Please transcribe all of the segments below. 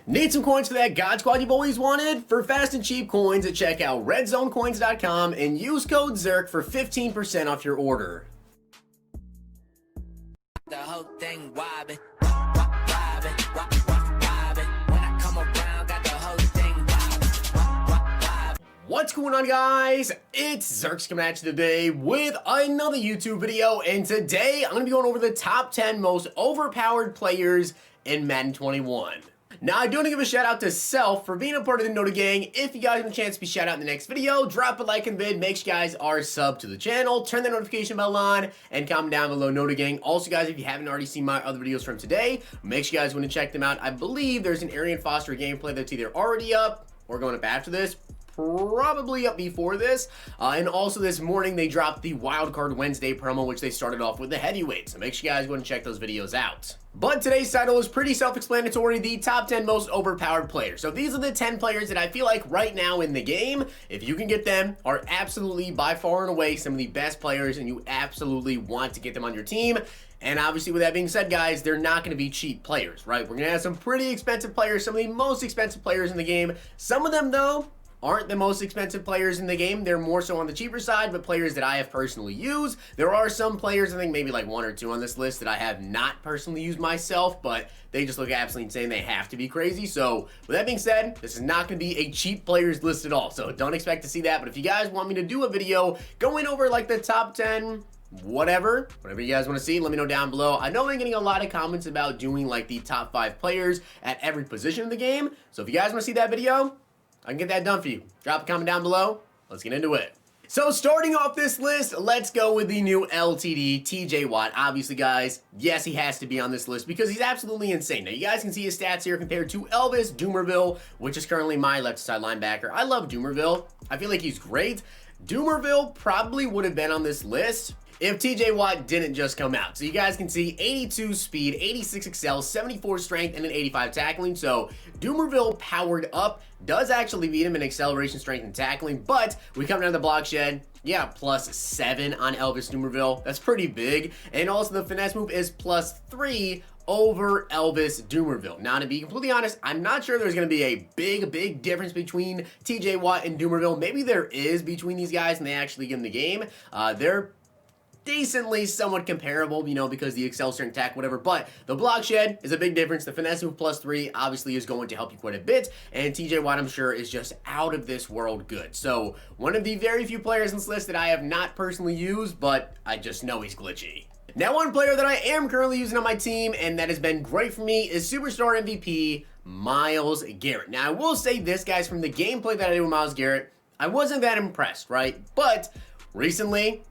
Need some coins for that God Squad you've always wanted? For fast and cheap coins, check out redzonecoins.com and use code ZERK for 15% off your order. The whole thing wobbin', wobbin', wobbin'. When I come around, got the whole thing wobbin'. What's going on, guys? It's Zirksee coming at you today with another YouTube video, and today I'm going to be going over the top 10 most overpowered players in Madden 21. Now, I do want to give a shout out to Seau for being a part of the Nota Gang. If you guys have a chance to be shout out in the next video, drop a like in the vid, make sure you guys are subbed to the channel, turn the notification bell on, and comment down below Nota Gang. Also, guys, if you haven't already seen my other videos from today, make sure you guys want to check them out. I believe there's an Arian Foster gameplay that's either already up or going up after this. Probably up before this, and also this morning they dropped the Wildcard Wednesday promo, which they started off with the heavyweight, so make sure you guys go and check those videos out. But today's title is pretty self-explanatory, the top 10 most overpowered players. So these are the 10 players that I feel like right now in the game, if you can get them, are absolutely by far and away some of the best players, and you absolutely want to get them on your team. And obviously, with that being said, guys, they're not going to be cheap players, right? We're going to have some pretty expensive players, some of the most expensive players in the game. Some of them, though, aren't the most expensive players in the game. They're more so on the cheaper side, but players that I have personally used. There are some players, I think maybe like one or two on this list, that I have not personally used myself, but they just look absolutely insane. They have to be crazy. So with that being said, this is not going to be a cheap players list at all. So don't expect to see that. But if you guys want me to do a video going over like the top 10, whatever you guys want to see, let me know down below. I know I'm getting a lot of comments about doing like the top 5 players at every position in the game. So if you guys want to see that video, I can get that done for you. Drop a comment down below. Let's get into it. So starting off this list, let's go with the new LTD, TJ Watt. Obviously, guys, yes, he has to be on this list because he's absolutely insane. Now, you guys can see his stats here compared to Elvis Dumervil, which is currently my left side linebacker. I love Dumervil. I feel like he's great. Dumervil probably would have been on this list if TJ Watt didn't just come out. So you guys can see 82 speed, 86 excel, 74 strength, and an 85 tackling. So Dumervil powered up does actually beat him in acceleration, strength, and tackling, but we come down to the block shed. Yeah, +7 on Elvis Dumervil. That's pretty big. And also the finesse move is +3 over Elvis Dumervil. Now, to be completely honest, I'm not sure there's going to be a big difference between TJ Watt and Dumervil. Maybe there is between these guys and they actually get in the game. They're decently somewhat comparable, you know, because the excel, strength, tack, whatever, but the block shed is a big difference. The finesse move +3 obviously is going to help you quite a bit, and TJ Watt, I'm sure, is just out of this world good. So one of the very few players in this list that I have not personally used, but I just know he's glitchy. Now, one player that I am currently using on my team, and that has been great for me, is Superstar MVP Myles Garrett. Now, I will say this, guys, from the gameplay that I did with Myles Garrett, I wasn't that impressed, right? But recently,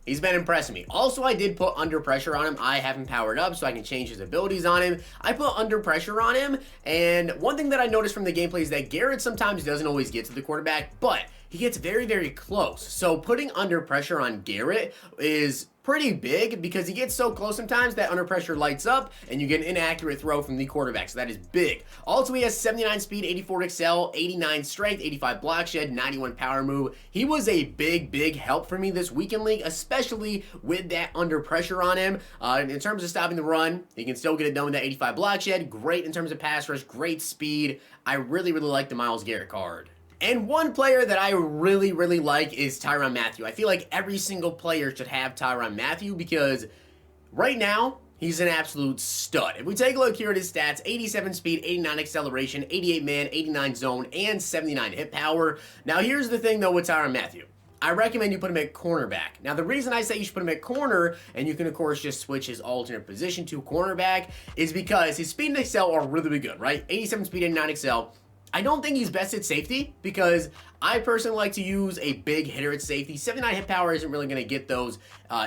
he's been impressing me. Also, I did put under pressure on him. I have him powered up so I can change his abilities on him. I put under pressure on him, and one thing that I noticed from the gameplay is that Garrett sometimes doesn't always get to the quarterback, but he gets very close. So putting under pressure on Garrett is pretty big because he gets so close sometimes that under pressure lights up and you get an inaccurate throw from the quarterback. So that is big. Also, he has 79 speed, 84 excel, 89 strength, 85 block shed, 91 power move. He was a big help for me this weekend league, especially with that under pressure on him. In terms of stopping the run, he can still get it done with that 85 block shed. Great in terms of pass rush, great speed. I really like the Myles Garrett card. And one player that I really like is Tyrann Mathieu. I feel like every single player should have Tyrann Mathieu because right now, he's an absolute stud. If we take a look here at his stats, 87 speed, 89 acceleration, 88 man, 89 zone, and 79 hit power. Now, here's the thing, though, with Tyrann Mathieu. I recommend you put him at cornerback. Now, the reason I say you should put him at corner, and you can, of course, just switch his alternate position to cornerback, is because his speed and excel are really good, right? 87 speed, 89 excel. I don't think he's best at safety because I personally like to use a big hitter at safety. 79 hit power isn't really going to get those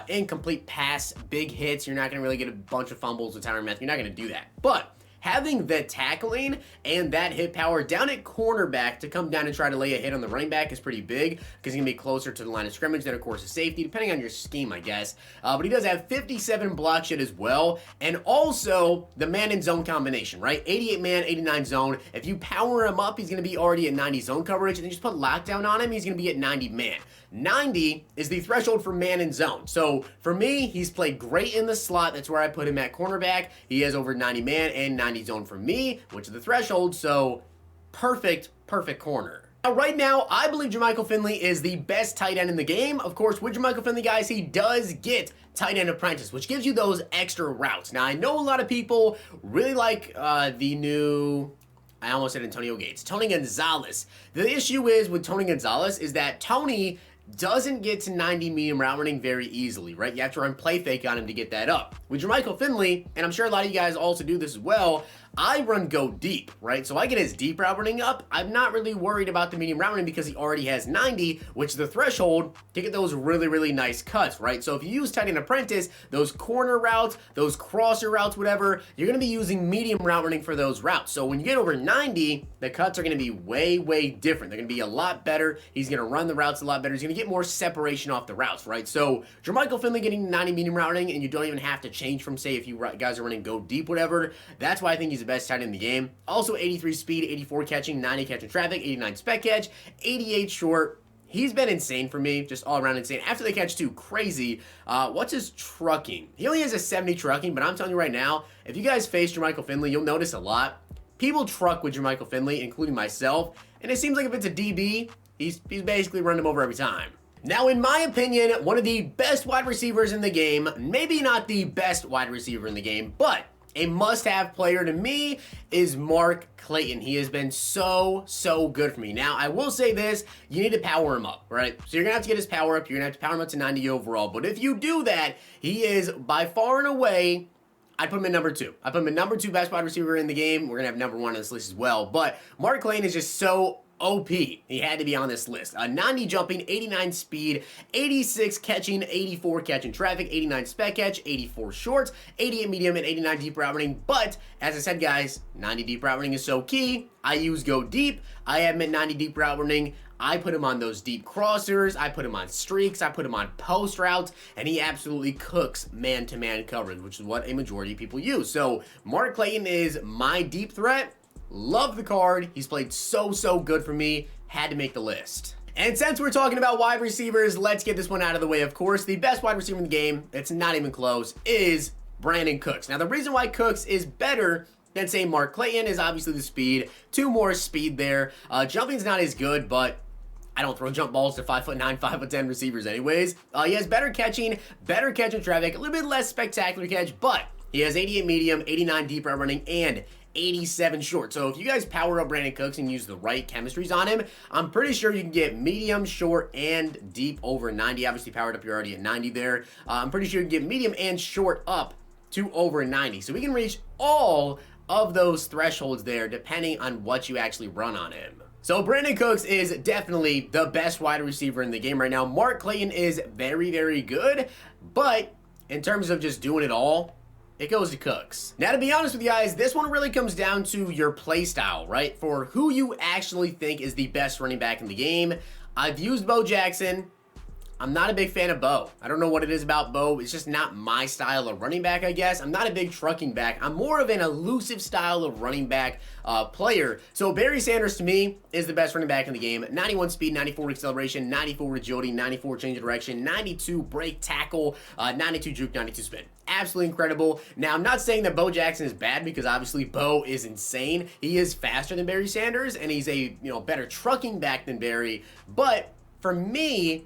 incomplete pass, big hits. You're not going to really get a bunch of fumbles with Tyrann Mathieu. You're not going to do that. But having the tackling and that hit power down at cornerback to come down and try to lay a hit on the running back is pretty big because he's going to be closer to the line of scrimmage than, of course, a safety, depending on your scheme, I guess. But he does have 57 block shed as well, and also the man and zone combination, right? 88 man, 89 zone. If you power him up, he's going to be already at 90 zone coverage, and then just put lockdown on him, he's going to be at 90 man. 90 is the threshold for man and zone. So for me, he's played great in the slot. That's where I put him at cornerback. He has over 90 man and 90 90 zone for me, which is the threshold, so perfect corner. Now, right now, I believe Jermichael Finley is the best tight end in the game. Of course, with Jermichael Finley, guys, he does get tight end apprentice, which gives you those extra routes. Now, I know a lot of people really like the new... I almost said Antonio Gates. Tony Gonzalez. The issue is with Tony Gonzalez is that Tony doesn't get to 90 medium route running very easily, right? You have to run play fake on him to get that up. With Jermichael Finley, and I'm sure a lot of you guys also do this as well, I run go deep, right? So I get his deep route running up. I'm not really worried about the medium route running because he already has 90, which is the threshold to get those really nice cuts, right? So if you use tight end apprentice, those corner routes, those crosser routes, whatever, you're going to be using medium route running for those routes. So when you get over 90, the cuts are going to be way different. They're going to be a lot better. He's going to run the routes a lot better. He's going to get more separation off the routes, right? So Jermichael Finley getting 90 medium route running, and you don't even have to change from, say, if you guys are running go deep, whatever. That's why I think he's the best tight end in the game. Also 83 speed, 84 catching, 90 catch in traffic, 89 spec catch, 88 short. He's been insane for me, just all around insane. After the catch too, crazy. What's his trucking? He only has a 70 trucking, but I'm telling you right now, if you guys face Jermichael Finley, you'll notice a lot. People truck with Jermichael Finley, including myself, and it seems like if it's a DB, he's basically running him over every time. Now, in my opinion, one of the best wide receivers in the game, maybe not the best wide receiver in the game, but a must-have player to me is Mark Clayton. He has been so good for me. Now, I will say this, you need to power him up, right? So you're going to have to get his power up. You're going to have to power him up to 90 overall. But if you do that, he is by far and away, I'd put him in number 2. I put him in number 2 best wide receiver in the game. We're going to have number 1 on this list as well. But Mark Clayton is just so OP. He had to be on this list. 90 jumping, 89 speed, 86 catching, 84 catching traffic, 89 spec catch, 84 shorts, 88 medium, and 89 deep route running. But, as I said, guys, 90 deep route running is so key. I use go deep. I have him at 90 deep route running. I put him on those deep crossers. I put him on streaks. I put him on post routes. And he absolutely cooks man-to-man coverage, which is what a majority of people use. So, Mark Clayton is my deep threat. Love the card. He's played so good for me. Had to make the list. And since we're talking about wide receivers, let's get this one out of the way. Of course, the best wide receiver in the game, it's not even close, is Brandon Cooks. Now, the reason why Cooks is better than, say, Mark Clayton is obviously the speed. 2 more speed there. Jumping's not as good, but I don't throw jump balls to 5'9", 5'10" receivers anyways. He has better catching traffic, a little bit less spectacular catch, but he has 88 medium, 89 deep route running, and 87 short. So if you guys power up Brandon Cooks and use the right chemistries on him, I'm pretty sure you can get medium, short, and deep over 90. Obviously powered up, you're already at 90 there. I'm pretty sure you can get medium and short up to over 90. So we can reach all of those thresholds there depending on what you actually run on him. So Brandon Cooks is definitely the best wide receiver in the game right now. Mark Clayton is very good, but in terms of just doing it all, it goes to Cooks. Now, to be honest with you guys, this one really comes down to your play style, right? For who you actually think is the best running back in the game. I've used Bo Jackson. I'm not a big fan of Bo. I don't know what it is about Bo. It's just not my style of running back, I guess. I'm not a big trucking back. I'm more of an elusive style of running back player. So Barry Sanders, to me, is the best running back in the game. 91 speed, 94 acceleration, 94 agility, 94 change of direction, 92 break tackle, 92 juke, 92 spin. Absolutely incredible. Now, I'm not saying that Bo Jackson is bad because obviously Bo is insane. He is faster than Barry Sanders, and he's a better trucking back than Barry. But for me,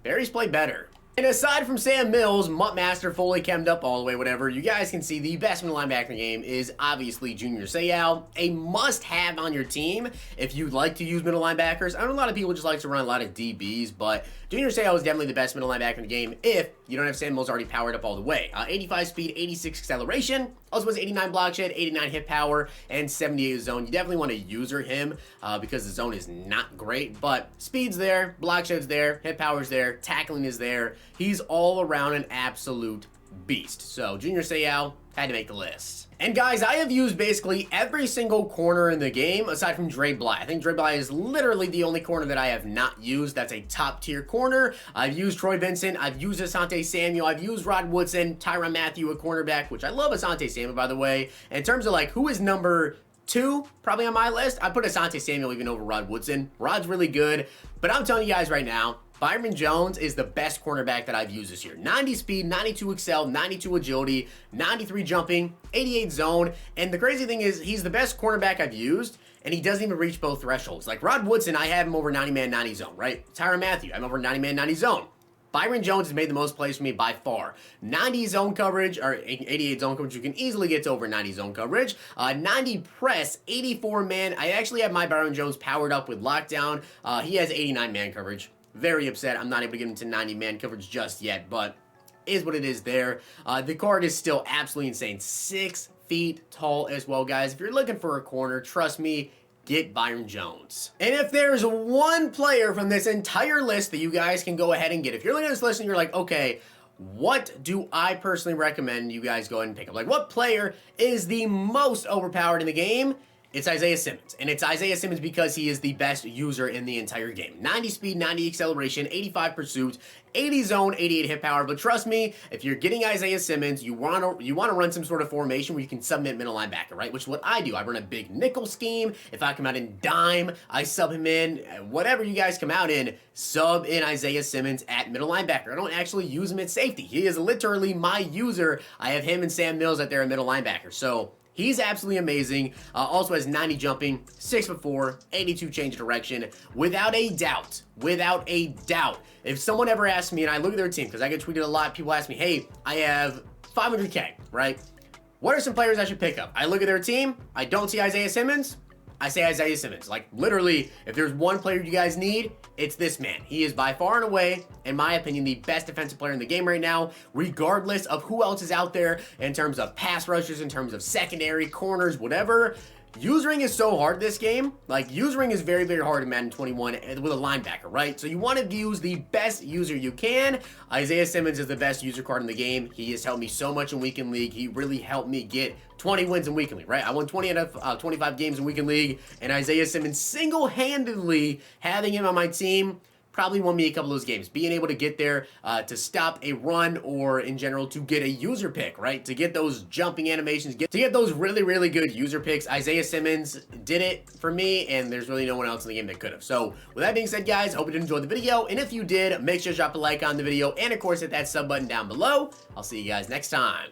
Barry's played better. And aside from Sam Mills, Mutt Master, fully chemmed up all the way, whatever, you guys can see the best middle linebacker in the game is obviously Junior Seau, a must-have on your team if you like to use middle linebackers. I know a lot of people just like to run a lot of DBs, but Junior Seau is definitely the best middle linebacker in the game if you don't have Sam Mills already powered up all the way. 85 speed, 86 acceleration, also has 89 block shed, 89 hit power, and 78 zone. You definitely want to user him because the zone is not great, but speed's there, block shed's there, hit power's there, tackling is there. He's all around an absolute beast. So Junior Seau had to make the list. And guys, I have used basically every single corner in the game aside from Dre Bly. I think Dre Bly is literally the only corner that I have not used. That's a top tier corner. I've used Troy Vincent. I've used Asante Samuel. I've used Rod Woodson, Tyrann Mathieu, a cornerback, which I love Asante Samuel, by the way. In terms of like who is number 2 probably on my list. I put Asante Samuel even over Rod Woodson. Rod's really good, but I'm telling you guys right now, Byron Jones is the best cornerback that I've used this year. 90 speed, 92 excel, 92 agility, 93 jumping, 88 zone, and the crazy thing is he's the best cornerback I've used, and he doesn't even reach both thresholds. Like Rod Woodson, I have him over 90-man, 90 zone, right? Tyrann Mathieu, I'm over 90-man, 90 zone. Byron Jones has made the most plays for me by far. 90 zone coverage, or 88 zone coverage, you can easily get to over 90 zone coverage. 90 press, 84 man. I actually have my Byron Jones powered up with lockdown. He has 89 man coverage. Very upset I'm not able to get him to 90 man coverage just yet, but is what it is there. The card is still absolutely insane. 6 feet tall as well, guys. If you're looking for a corner, trust me, get Byron Jones. And if there's one player from this entire list that you guys can go ahead and get, if you're looking at this list and you're like, okay, what do I personally recommend you guys go ahead and pick up? Like, what player is the most overpowered in the game? It's Isaiah Simmons, and it's Isaiah Simmons because he is the best user in the entire game. 90 speed, 90 acceleration, 85 pursuit, 80 zone, 88 hit power. But trust me, if you're getting Isaiah Simmons, you want to run some sort of formation where you can submit middle linebacker, right? Which is what I do. I run a big nickel scheme. If I come out in dime, I sub him in. Whatever you guys come out in, sub in Isaiah Simmons at middle linebacker. I don't actually use him at safety. He is literally my user. I have him and Sam Mills out there at middle linebacker. So he's absolutely amazing. Also has 90 jumping, 6'4", 82 change of direction. Without a doubt, if someone ever asks me, and I look at their team, because I get tweeted a lot, people ask me, hey, I have 500K, right? What are some players I should pick up? I look at their team, I don't see Isaiah Simmons, I say Isaiah Simmons. Like, literally, if there's one player you guys need, it's this man. He is by far and away, in my opinion, the best defensive player in the game right now, regardless of who else is out there in terms of pass rushers, in terms of secondary, corners, whatever. Usering is so hard this game. Like, usering is very, very hard in Madden 21 with a linebacker, right? So you want to use the best user you can. Isaiah Simmons is the best user card in the game. He has helped me so much in Weekend League. He really helped me get 20 wins in Weekend League, right? I won 20 out of 25 games in Weekend League, and Isaiah Simmons single-handedly having him on my team probably won me a couple of those games. Being able to get there to stop a run, or in general to get a user pick, right? To get those jumping animations, to get those really, really good user picks. Isaiah Simmons did it for me, and there's really no one else in the game that could have. So with that being said, guys, hope you did enjoy the video. And if you did, make sure to drop a like on the video, and of course hit that sub button down below. I'll see you guys next time.